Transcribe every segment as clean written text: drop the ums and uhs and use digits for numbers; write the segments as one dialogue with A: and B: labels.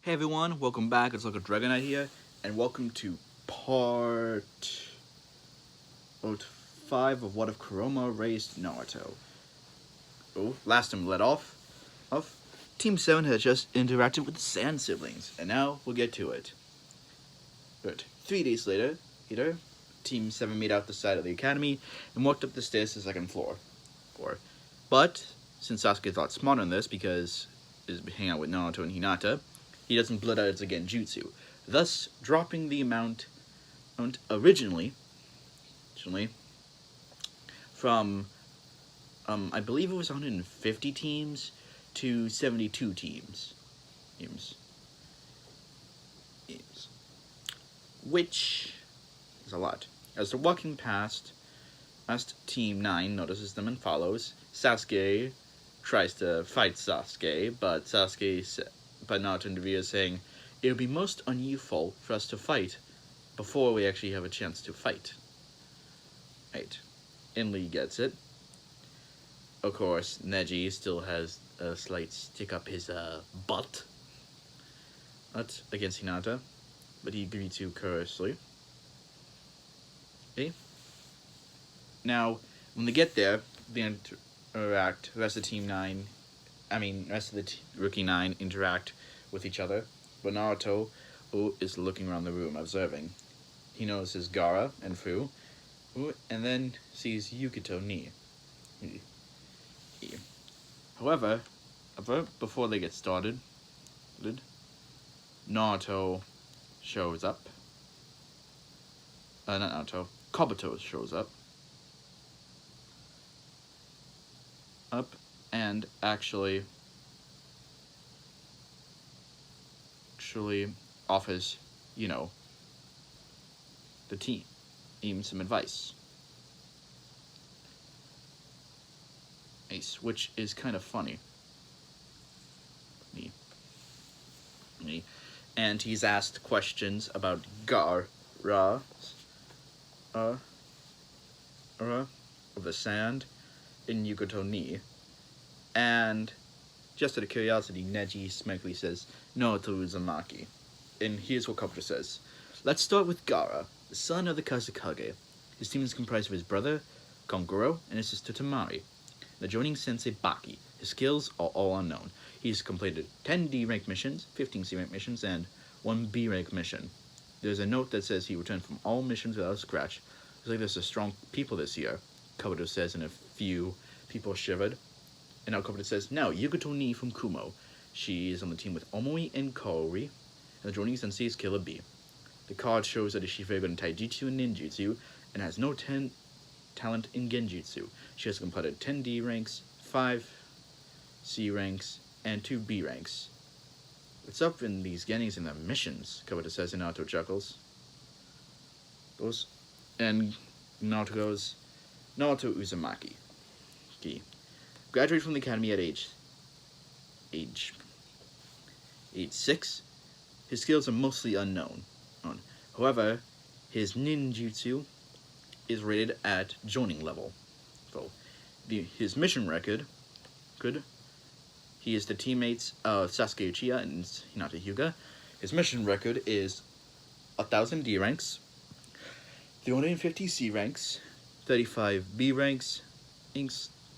A: Hey everyone, welcome back. It's like a Dragon Knight here, and welcome to part 5 of What If Kurama Raised Naruto. Last time we let off, Team 7 had just interacted with the Sand Siblings, and now we'll get to it. But 3 days later, Team 7 made out the side of the academy and walked up the stairs to the second floor. But, since Sasuke thought smart on this because he's hanging out with Naruto and Hinata, he doesn't blood out its genjutsu, thus dropping the amount originally from I believe it was 150 teams to 72 teams, which is a lot. As they're walking past Team 9 notices them and follows. Sasuke tries to fight Sasuke, but Naruto and Via saying, it would be most unusual for us to fight before we actually have a chance to fight. Right. And Lee gets it. Of course, Neji still has a slight stick up his butt. Not against Hinata, but he agreed to courteously. Okay. Now, when they get there, they interact. The rest of the Rookie 9 interact with each other, but Naruto is looking around the room, observing. He notices Gaara and Fu, and then sees Yukito Ni. However, before they get started, Naruto shows up. Not Naruto, Kabuto shows up. And actually offers, the team some advice. Which is kind of funny. And he's asked questions about Gaara of the sand in Yukito Ni. And just out of curiosity, Neji smugly says, Naruto Uzumaki. And here's what Kabuto says. Let's start with Gaara, the son of the Kazekage. His team is comprised of his brother, Kongoro, and his sister Tamari. The joining sensei Baki. His skills are all unknown. He's completed 10 D-rank missions, 15 C-rank missions, and 1 B-rank mission. There's a note that says he returned from all missions without a scratch. Looks like there's a strong people this year, Kabuto says, and a few people shivered. And now Kabuto says, now, Yukito Ni from Kumo. She is on the team with Omoi and Kaori, and the joining sensei is Killer B. The card shows that she's very good in Taijutsu and Ninjutsu, and has no talent in Genjutsu. She has completed 10 D ranks, 5 C ranks, and 2 B ranks. What's up in these Gennings and the missions? Kabuto says, and Naruto chuckles. And Naruto goes, Naruto Uzumaki. Graduated from the academy at age 6. His skills are mostly unknown. However, his ninjutsu is rated at joining level. So, his mission record, he is the teammates of Sasuke Uchiha and Hinata Hyuga. His mission record is 1,000 D ranks, 350 C ranks, 35 B ranks,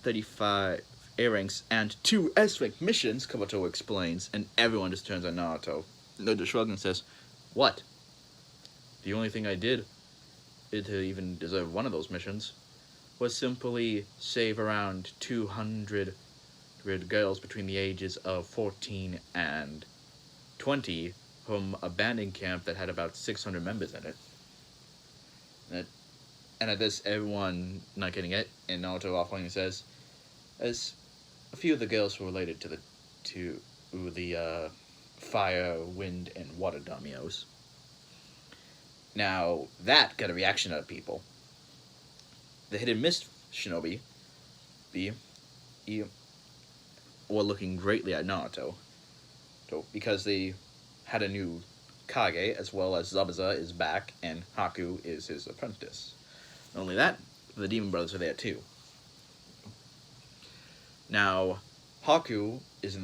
A: 35 A ranks, and 2 S rank missions, Kabuto explains, and everyone just turns on Naruto. Naruto shrugs and says, what? The only thing I did to even deserve one of those missions was simply save around 200 girls between the ages of 14 and 20 from a banding camp that had about 600 members in it. And at this, everyone not getting it, and Naruto offline says, as a few of the girls were related to the fire, wind, and water daimyos. Now, that got a reaction out of people. The Hidden Mist Shinobi, were looking greatly at Naruto, because they had a new Kage, as well as Zabuza is back, and Haku is his apprentice. Not only that, the Demon Brothers are there too. Now, Haku is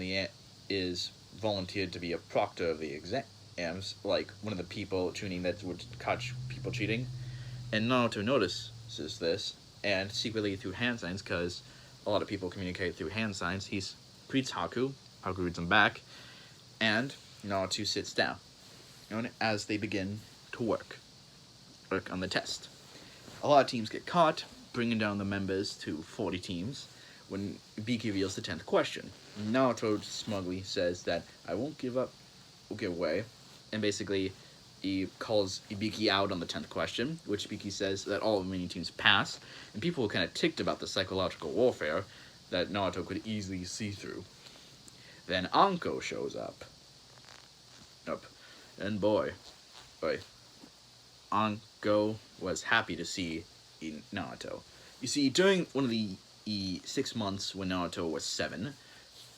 A: volunteered to be a proctor of the exams, like one of the people Chuunin that would catch people cheating. And Naruto notices this, and secretly through hand signs, because a lot of people communicate through hand signs, he greets Haku. Haku reads him back, and Naruto sits down, as they begin to work on the test. A lot of teams get caught, bringing down the members to 40 teams, when Ibiki reveals the 10th question. Naruto smugly says that I won't give up, will give away, and basically he calls Ibiki out on the 10th question, which Ibiki says that all remaining teams pass, and people were kind of ticked about the psychological warfare that Naruto could easily see through. Then Anko shows up. And boy, Anko was happy to see Naruto. You see, during one of the 6 months when Naruto was 7,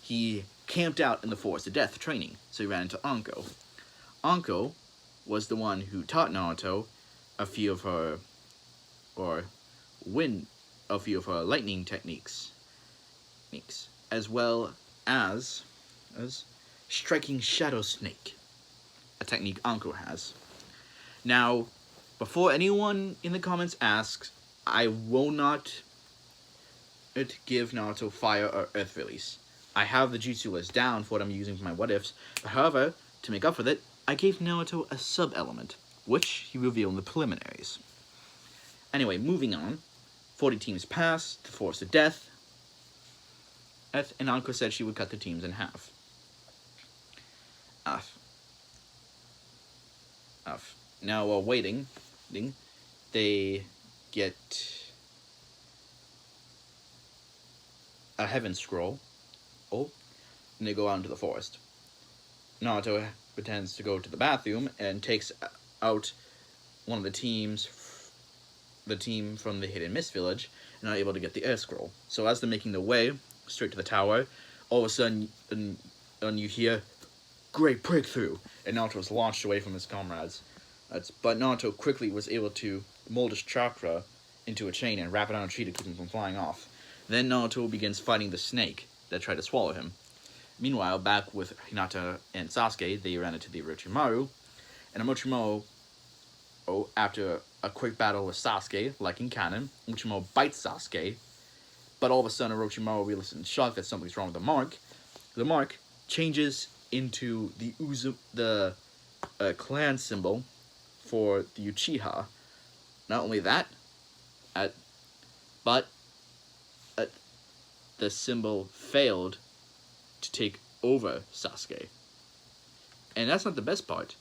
A: he camped out in the forest of death training, so he ran into Anko. Anko was the one who taught Naruto a few of her lightning techniques, as well as striking Shadow Snake, a technique Anko has. Now, before anyone in the comments asks, I will not give Naruto Fire or Earth release. I have the jutsu list down for what I'm using for my what-ifs, however, to make up for that, I gave Naruto a sub-element, which he revealed in the preliminaries. Anyway, moving on. 40 teams pass, the Forest of Death, and Anko said she would cut the teams in half. Now, while waiting, they get a heaven scroll, and they go out into the forest. Naruto pretends to go to the bathroom and takes out one of the team from the Hidden Mist Village, and are able to get the Earth Scroll. So as they're making their way straight to the tower, all of a sudden, you hear, great breakthrough, and Naruto is launched away from his comrades. But Naruto quickly was able to mold his chakra into a chain and wrap it on a tree to keep him from flying off. Then Naruto begins fighting the snake that tried to swallow him. Meanwhile, back with Hinata and Sasuke, they ran into the Orochimaru, and Orochimaru, after a quick battle with Sasuke, like in canon, Orochimaru bites Sasuke, but all of a sudden Orochimaru realizes in shock that something's wrong with the mark. The mark changes into the clan symbol for the Uchiha. Not only that, but the symbol failed to take over Sasuke. And that's not the best part.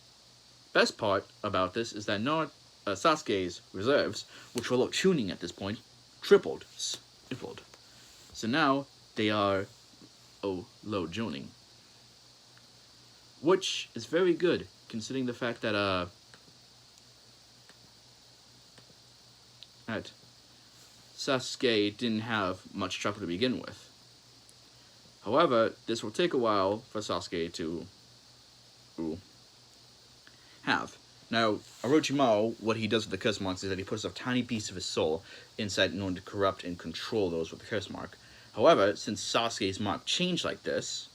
A: Best part about this is that Sasuke's reserves, which were low Chuunin at this point, tripled. So now they are low Chuunin, which is very good considering the fact that Sasuke didn't have much trouble to begin with. However, this will take a while for Sasuke to have. Now, Orochimaru, what he does with the curse marks is that he puts a tiny piece of his soul inside in order to corrupt and control those with the curse mark. However, since Sasuke's mark changed like this,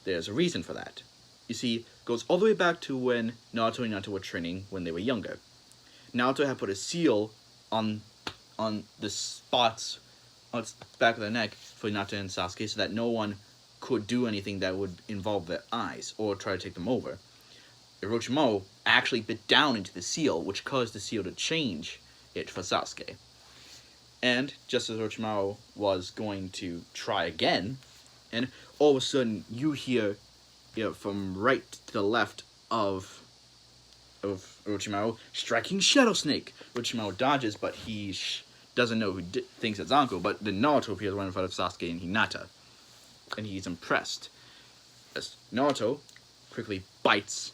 A: there's a reason for that. You see, it goes all the way back to when Naruto and Hinata were training when they were younger. Naruto had put a seal on the spots on the back of the neck for Hinata and Sasuke so that no one could do anything that would involve their eyes or try to take them over. Orochimaru actually bit down into the seal, which caused the seal to change it for Sasuke. And just as Orochimaru was going to try again, and all of a sudden you hear from right to the left of Orochimaru striking Shadow Snake. Orochimaru dodges, but he doesn't know who thinks it's Anko, but then Naruto appears right in front of Sasuke and Hinata, and he's impressed. As Naruto quickly aids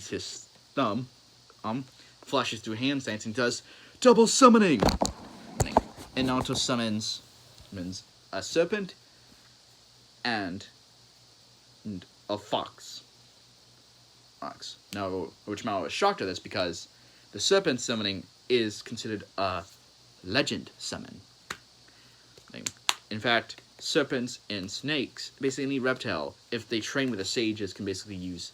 A: his thumb, flashes through hand stance and does double summoning. And Naruto summons a serpent and a fox. Now, Orochimaru is shocked at this because the serpent summoning is considered a legend summon. In fact, serpents and snakes, basically any reptile, if they train with the sages, can basically use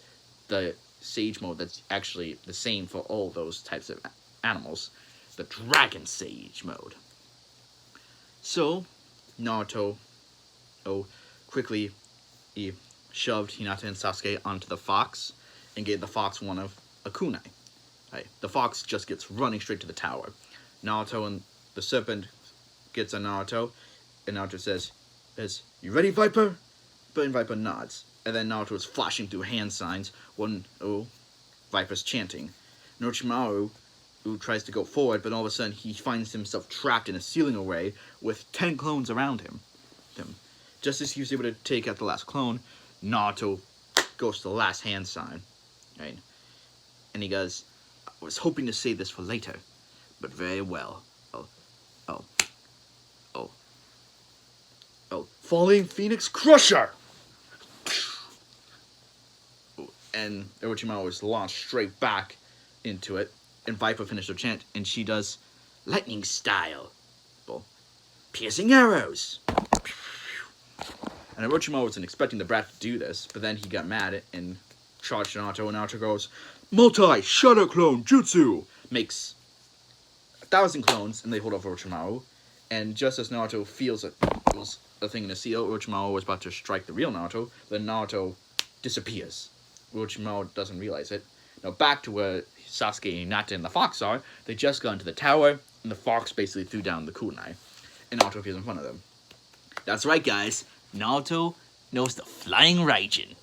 A: the sage mode that's actually the same for all those types of animals, the dragon sage mode. So, Naruto, quickly he shoved Hinata and Sasuke onto the fox and gave the fox one of a kunai. Right. The fox just gets running straight to the tower. Naruto and the serpent gets on Naruto, and Naruto says, "You ready, Viper?" But Viper nods, and then Naruto is flashing through hand signs when Viper's chanting. And Orochimaru, who tries to go forward, but all of a sudden he finds himself trapped in a ceiling array with 10 clones around him. Just as he was able to take out the last clone, Naruto goes to the last hand sign, right? And he goes, "I was hoping to save this for later, but very well. Falling Phoenix Crusher!" And Orochimaru was launched straight back into it, and Viper finished her chant, and she does lightning style, piercing arrows. And Orochimaru wasn't expecting the brat to do this, but then he got mad and charged Naruto, and Naruto goes, "Multi-Shadow Clone Jutsu!" Makes 1,000 clones, and they hold off Orochimaru. And just as Naruto feels it was a thing in the seal, Orochimaru was about to strike the real Naruto, then Naruto disappears. Orochimaru doesn't realize it. Now back to where Sasuke, Hinata, and the fox are, they just got into the tower, and the fox basically threw down the kunai, and Naruto appears in front of them. That's right, guys. Naruto knows the Flying Raijin.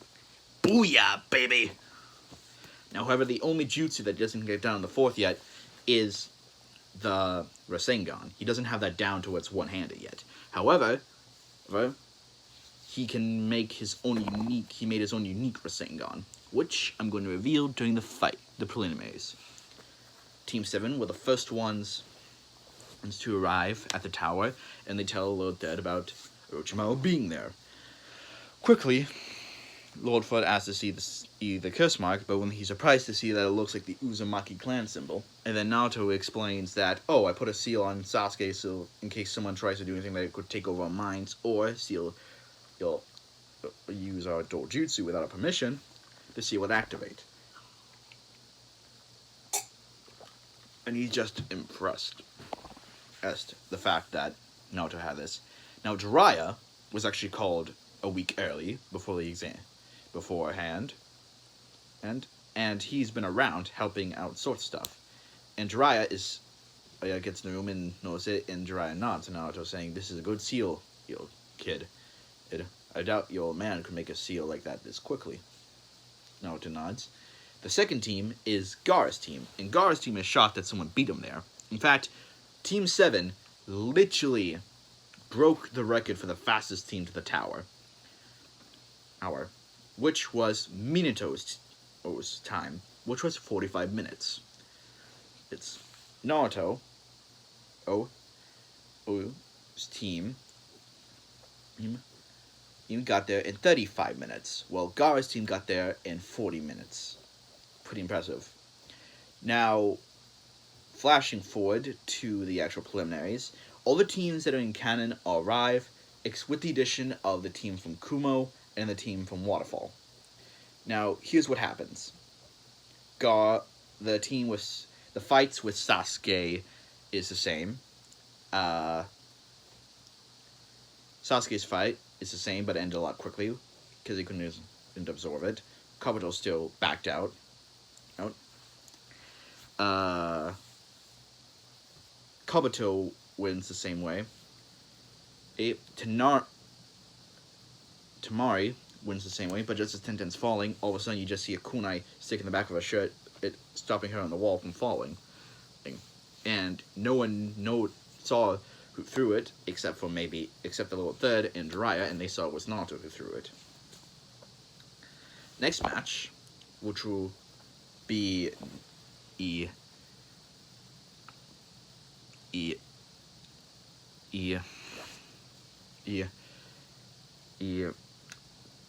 A: Booyah, baby! Now, however, the only jutsu that doesn't get down in the fourth yet is the Rasengan. He doesn't have that down to where it's one-handed yet. However, he can make his own unique. He made his own unique Rasengan, which I'm going to reveal during the fight, the preliminaries. Team 7 were the first ones to arrive at the tower, and they tell Lord Dead about Orochimaru being there. Quickly, Lord Fudd asks to see the curse mark, but when he's surprised to see that it looks like the Uzumaki clan symbol. And then Naruto explains that, I put a seal on Sasuke so in case someone tries to do anything that could take over our minds, or seal, you'll use our Dojutsu without our permission, the seal would activate. And he's just impressed at the fact that Naruto had this. Now, Jiraiya was actually called a week early before the exam, beforehand, and he's been around helping out sort stuff. And Jiraiya gets in the room and knows it, and Jiraiya nods to Naruto, saying, "This is a good seal, kid. I doubt your man could make a seal like that this quickly." Naruto nods. The second team is Gaara's team, and Gaara's team is shocked that someone beat him there. In fact, Team 7 literally broke the record for the fastest team to the tower, which was Minato's time, which was 45 minutes. It's Naruto's team got there in 35 minutes, while Gaara's team got there in 40 minutes. Pretty impressive. Now, flashing forward to the actual preliminaries, all the teams that are in canon arrive, with the addition of the team from Kumo and the team from Waterfall. Now, here's what happens. The fights with Sasuke is the same. Sasuke's fight is the same, but it ended a lot quickly because he couldn't absorb it. Kabuto still backed out. Kabuto wins the same way. Tamari wins the same way, but just as Tenten's falling, all of a sudden you just see a kunai stick in the back of her shirt, it stopping her on the wall from falling. And no one saw who threw it, except the little third and Jiraiya, and they saw it was Naruto who threw it. Next match, which will be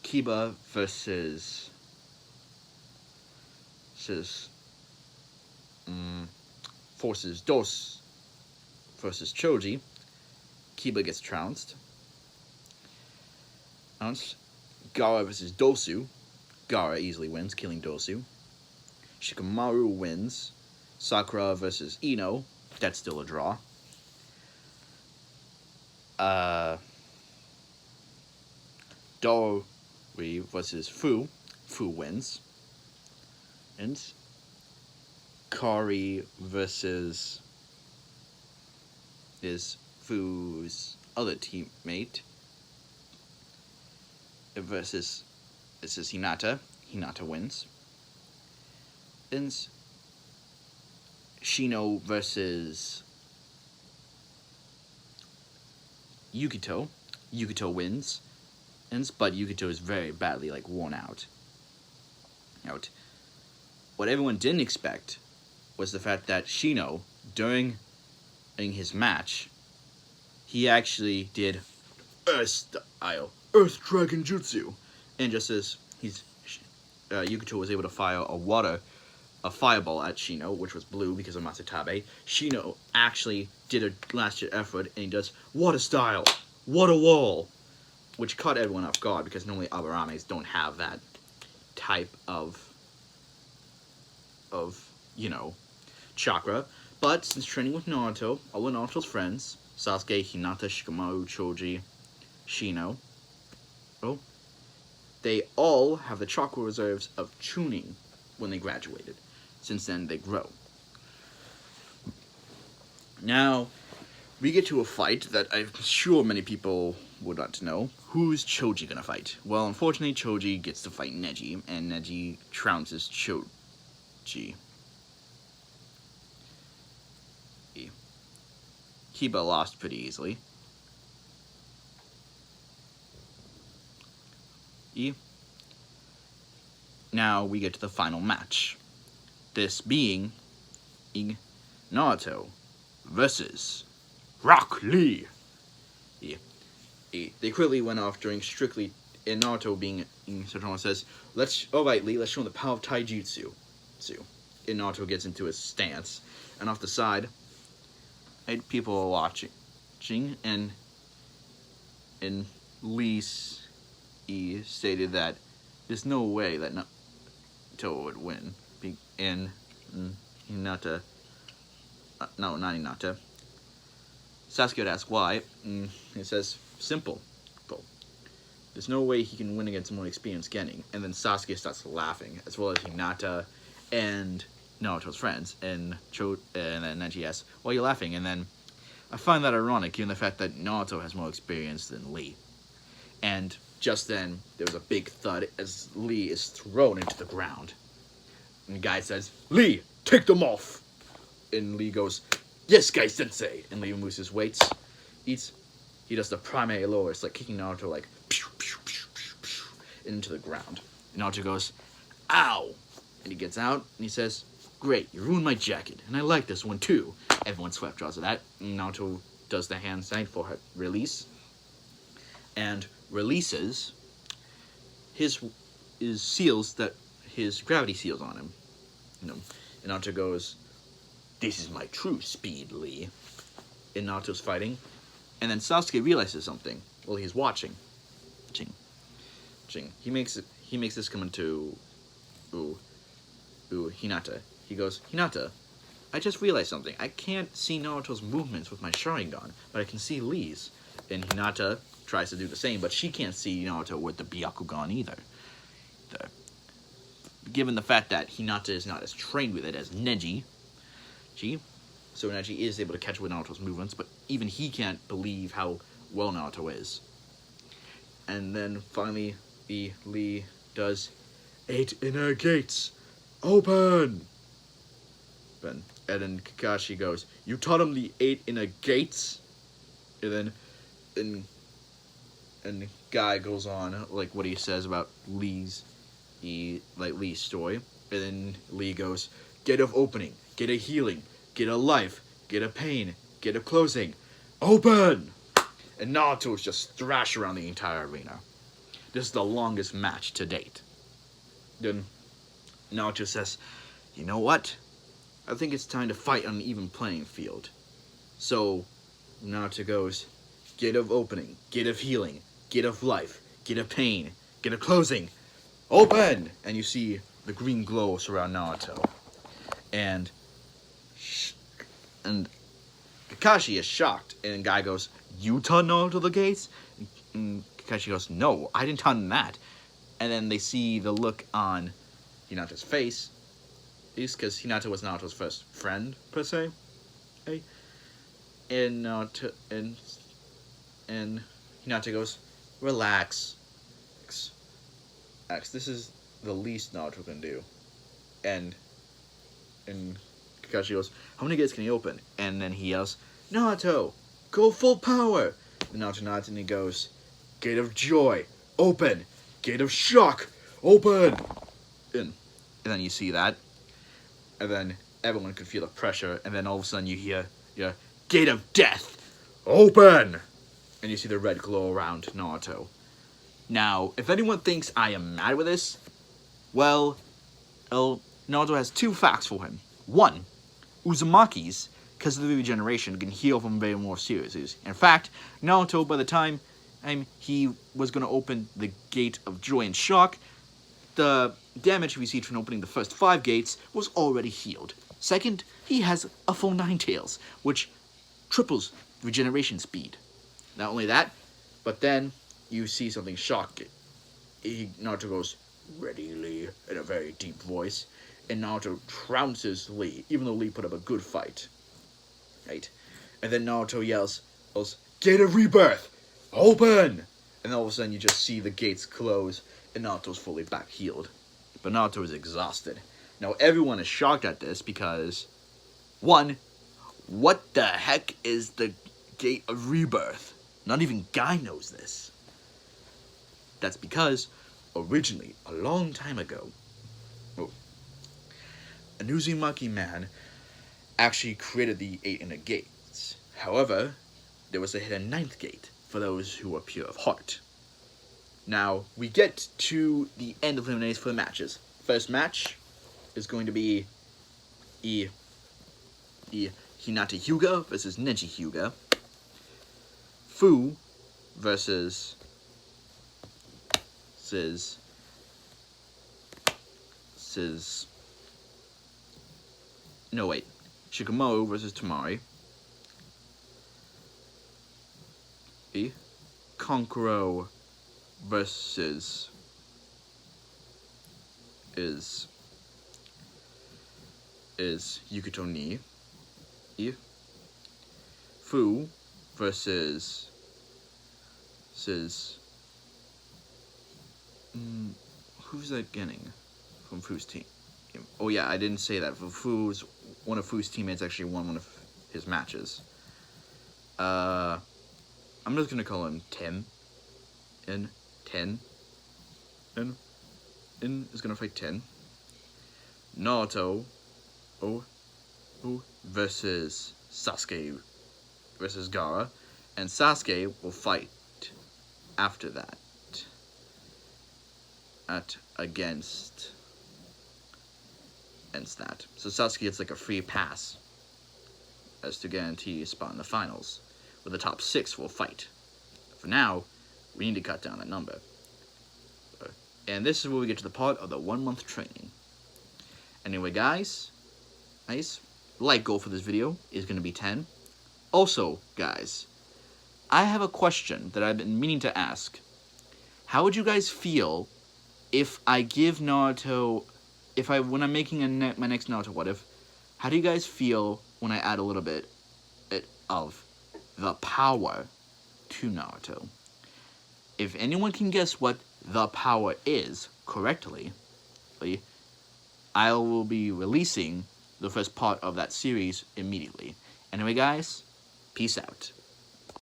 A: Kiba versus Forces Dos versus Choji. Kiba gets trounced. Announced Gaara versus Dosu. Gaara easily wins, killing Dosu. Shikamaru wins. Sakura versus Ino. That's still a draw. Dori versus Fu. Fu wins. And Kari versus Fu's other teammate. Versus Hinata. Hinata wins. And Shino versus Yukito. Yukito wins. But Yukito is very badly worn out. What everyone didn't expect was the fact that Shino, during his match, he actually did Earth Dragon Jutsu. And just as Yukito was able to fire a fireball at Shino, which was blue because of Masatabe, Shino actually did a last-ditch effort, and he does Water Style, Water Wall, which caught everyone off guard because normally Abarames don't have that type of chakra. But since training with Naruto, all of Naruto's friends, Sasuke, Hinata, Shikamaru, Choji, Shino, they all have the chakra reserves of Chuunin when they graduated. Since then, they grow. Now, we get to a fight that I'm sure many people would like to know. Who's Choji gonna fight? Well, unfortunately, Choji gets to fight Neji, and Neji trounces Choji. Kiba lost pretty easily. Now we get to the final match. This being Naruto versus Rock Lee. They quickly went off during strictly, and Naruto being Satoru says, alright Lee, let's show him the power of Taijutsu. And Naruto gets into his stance, and off the side, people are watching, and Lee stated that there's no way that Naruto would win. And Hinata, not Hinata. Sasuke would ask why. He says, simple. There's no way he can win against more experienced Genin. And then Sasuke starts laughing, as well as Hinata and Naruto's friends. And then Neji asks, why are you laughing? And then I find that ironic, given the fact that Naruto has more experience than Lee. And just then, there was a big thud as Lee is thrown into the ground. And the guy says, Lee, take them off! And Lee goes, yes, Guy Sensei! And Lee moves his weights. He does the primary lower. It's like kicking Naruto pew, pew, pew, pew, pew, into the ground. And Naruto goes, ow! And he gets out and he says, great, you ruined my jacket. And I like this one too. Everyone swept draws of that. And Naruto does the hand sign for her release. And releases his seals that his gravity seals on him. And Naruto goes, this is my true speed, Lee. And Naruto's fighting. And then Sasuke realizes something while he's watching. He makes this come into Hinata. He goes, Hinata, I just realized something. I can't see Naruto's movements with my Sharingan, but I can see Lee's. And Hinata tries to do the same, but she can't see Naruto with the Byakugan either. Given the fact that Hinata is not as trained with it as Neji, so Neji is able to catch with Naruto's movements, but even he can't believe how well Naruto is. And then finally, Lee does 8 inner gates, open! And then Kakashi goes, you taught him the 8 inner gates? And then the guy goes on, what he says about Lee's story. And then Lee goes, get a opening, get a healing, get a life, get a pain, get a closing, open! And Naruto's just thrashed around the entire arena. This is the longest match to date. Then Naruto says, you know what? I think it's time to fight on an even playing field. So Naruto goes, get of opening, get of healing, get of life, Gate of Pain. Gate of Closing. Open! And you see the green glow surround Naruto. And Kakashi is shocked. And Guy goes, you taught Naruto the gates? And Kakashi goes, no, I didn't taught him that. And then they see the look on Hinata's face. Is because Hinata was Naruto's first friend, per se. Okay? And Hinata goes, relax. This is the least Naruto can do. And Kakashi goes, how many gates can he open? And then he yells, Naruto, go full power. And Naruto nods and he goes, Gate of Joy, open. Gate of Shock, open. And then you see that. And then everyone could feel the pressure. And then all of a sudden you hear, Gate of Death, open. And you see the red glow around Naruto. Now, if anyone thinks I am mad with this, well, Naruto has two facts for him. One, Uzumaki's, because of the regeneration, can heal from very more seriously. In fact, Naruto, by the time he was going to open the Gate of Joy and Shock, the damage he received from opening the first 5 gates was already healed. Second, he has a full 9 tails, which triples regeneration speed. Not only that, but then you see something shocking. Naruto goes, ready, Lee, in a very deep voice. And Naruto trounces Lee, even though Lee put up a good fight. Right? And then Naruto yells, Gate of Rebirth, open! And all of a sudden you just see the gates close, and Naruto's fully back healed. But Naruto is exhausted. Now everyone is shocked at this because, one, what the heck is the Gate of Rebirth? Not even Guy knows this. That's because, originally, a long time ago, an Uzumaki man actually created the 8 inner gates. However, there was a hidden 9th gate for those who were pure of heart. Now, we get to the end of eliminations for the matches. First match is going to be Hinata Hyuga versus Neji Hyuga. Fu versus Shikamaru versus Tamari. Konkuro versus is Yukuto Ni. Fu versus who's that getting from Fu's team? Oh yeah, I didn't say that. One of Fu's teammates actually won one of his matches. I'm just gonna call him Tim. Tin is gonna fight Tin. Naruto versus Sasuke versus Gaara, and Sasuke will fight after that against that. So Sasuke gets like a free pass as to guarantee a spot in the finals, where the top 6 will fight. For now, we need to cut down that number. And this is where we get to the part of the 1-month training. Anyway, guys, like goal for this video is going to be 10. Also, guys, I have a question that I've been meaning to ask. How would you guys feel if I give Naruto, when I'm making my next Naruto What If, how do you guys feel when I add a little bit of the power to Naruto? If anyone can guess what the power is correctly, I will be releasing the first part of that series immediately. Anyway, guys, peace out.